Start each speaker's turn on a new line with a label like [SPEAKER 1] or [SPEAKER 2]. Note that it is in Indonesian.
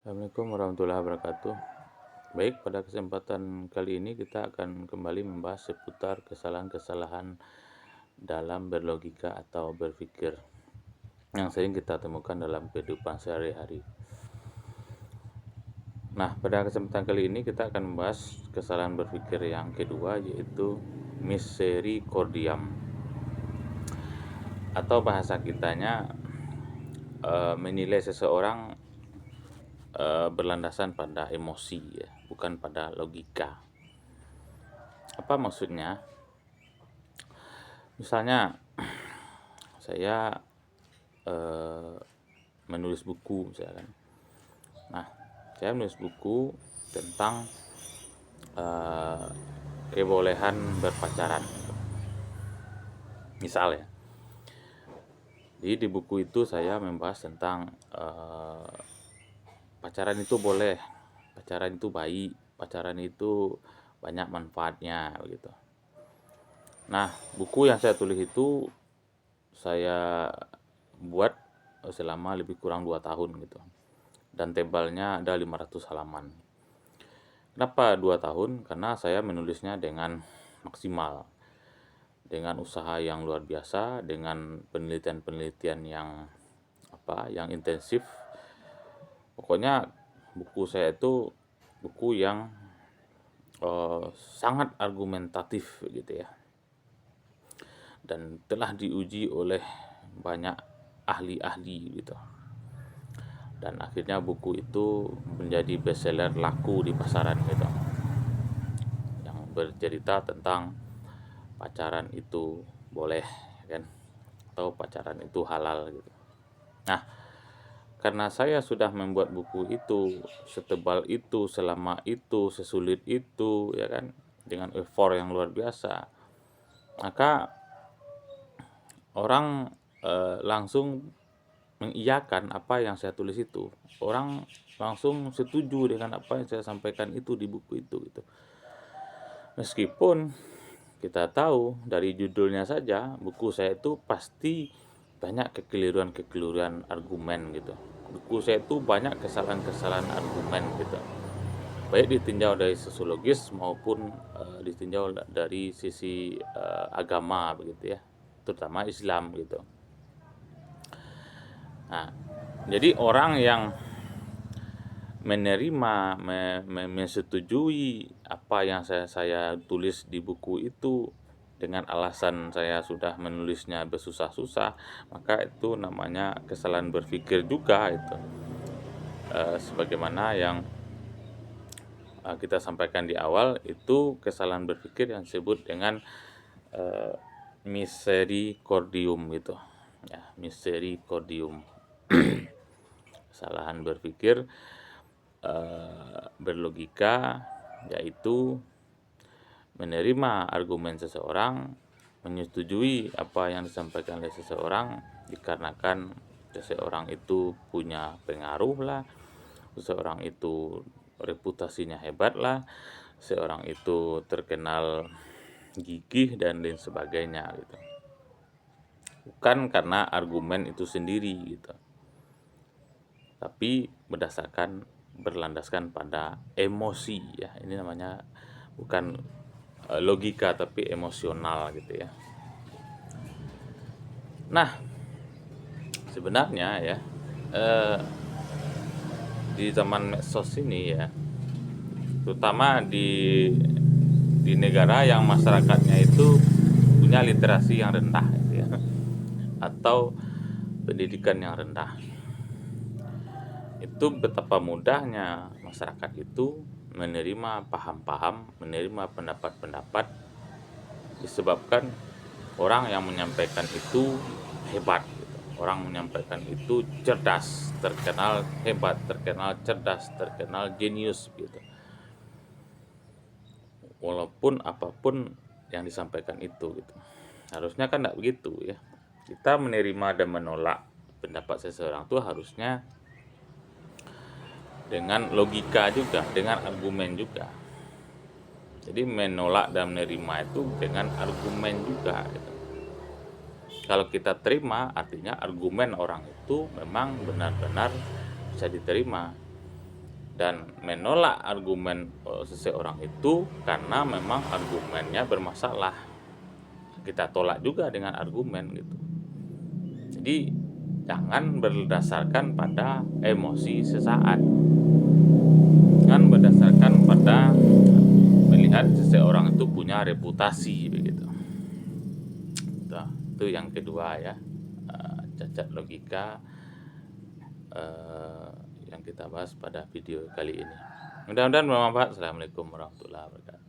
[SPEAKER 1] Assalamualaikum warahmatullahi wabarakatuh. Baik, pada kesempatan kali ini kita akan kembali membahas seputar kesalahan-kesalahan dalam berlogika atau berpikir yang sering kita temukan dalam kehidupan sehari-hari. Nah, pada kesempatan kali ini kita akan membahas kesalahan berpikir yang kedua, yaitu misericordiam, atau bahasa kitanya menilai seseorang berlandasan pada emosi, ya, bukan pada logika. Apa maksudnya? Misalnya saya menulis buku misalkan. Nah, saya menulis buku tentang kebolehan berpacaran, misal ya. Jadi di buku itu saya membahas tentang pacaran itu boleh, pacaran itu baik, pacaran itu banyak manfaatnya begitu. Nah, buku yang saya tulis itu saya buat selama lebih kurang 2 tahun gitu. Dan tebalnya ada 500 halaman. Kenapa 2 tahun? Karena saya menulisnya dengan maksimal. Dengan usaha yang luar biasa, dengan penelitian-penelitian yang intensif. Pokoknya buku saya itu buku yang sangat argumentatif gitu ya. Dan telah diuji oleh banyak ahli-ahli gitu. Dan akhirnya buku itu menjadi bestseller, laku di pasaran gitu, yang bercerita tentang pacaran itu boleh kan, atau pacaran itu halal gitu. Nah, karena saya sudah membuat buku itu setebal itu, selama itu, sesulit itu ya kan, dengan effort yang luar biasa, maka orang langsung mengiyakan apa yang saya tulis itu. Orang langsung setuju dengan apa yang saya sampaikan itu di buku itu gitu. Meskipun kita tahu dari judulnya saja, buku saya itu pasti banyak kekeliruan-kekeliruan argumen gitu. Buku saya itu banyak kesalahan-kesalahan argumen gitu. Baik ditinjau dari sosiologis maupun ditinjau dari sisi agama begitu ya, terutama Islam gitu. Nah, jadi orang yang menerima, menyetujui apa yang saya tulis di buku itu dengan alasan saya sudah menulisnya bersusah-susah, maka itu namanya kesalahan berpikir juga itu. Sebagaimana yang kita sampaikan di awal, itu kesalahan berpikir yang disebut dengan misericordium gitu. Ya, misericordium. Kesalahan berpikir berlogika, yaitu menerima argumen seseorang, menyetujui apa yang disampaikan oleh seseorang dikarenakan seseorang itu punya pengaruh lah, seseorang itu reputasinya hebat lah, seseorang itu terkenal gigih dan lain sebagainya gitu. Bukan karena argumen itu sendiri gitu, tapi berlandaskan pada emosi ya. Ini namanya bukan logika tapi emosional gitu ya. Nah, sebenarnya ya di zaman medsos ini ya, terutama di negara yang masyarakatnya itu punya literasi yang rendah gitu ya, atau pendidikan yang rendah, itu betapa mudahnya masyarakat itu menerima paham-paham, menerima pendapat-pendapat disebabkan orang yang menyampaikan itu hebat gitu. Orang menyampaikan itu cerdas, terkenal hebat, terkenal cerdas, terkenal jenius gitu. Walaupun apapun yang disampaikan itu gitu. Harusnya kan enggak begitu ya. Kita menerima dan menolak pendapat seseorang itu harusnya dengan logika juga, dengan argumen juga. Jadi menolak dan menerima itu dengan argumen juga gitu. Kalau kita terima, artinya argumen orang itu memang benar-benar bisa diterima. dan menolak argumen seseorang itu karena memang argumennya bermasalah. Kita tolak juga dengan argumen gitu. Jadi jangan berdasarkan pada emosi sesaat, kan berdasarkan pada melihat seseorang itu punya reputasi begitu. Itu yang kedua ya, cacat logika yang kita bahas pada video kali ini. Mudah-mudahan bermanfaat. Assalamualaikum warahmatullahi wabarakatuh.